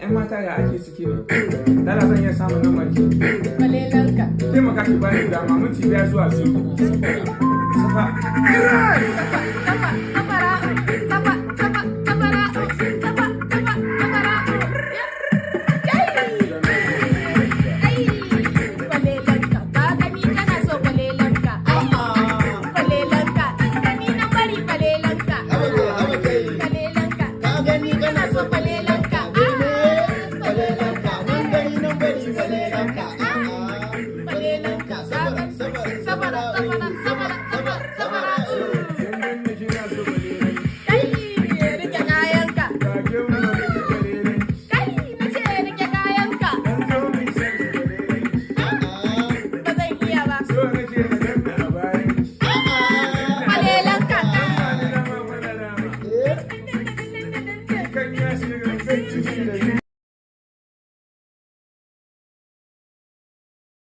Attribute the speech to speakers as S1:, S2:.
S1: 'yan mata ya ake ciki ne? Dala zan iya samun nan maki.
S2: Kwalelanka.
S1: Taimaka ki bani dama minti 5 zuwa 2. Safa. Kan yi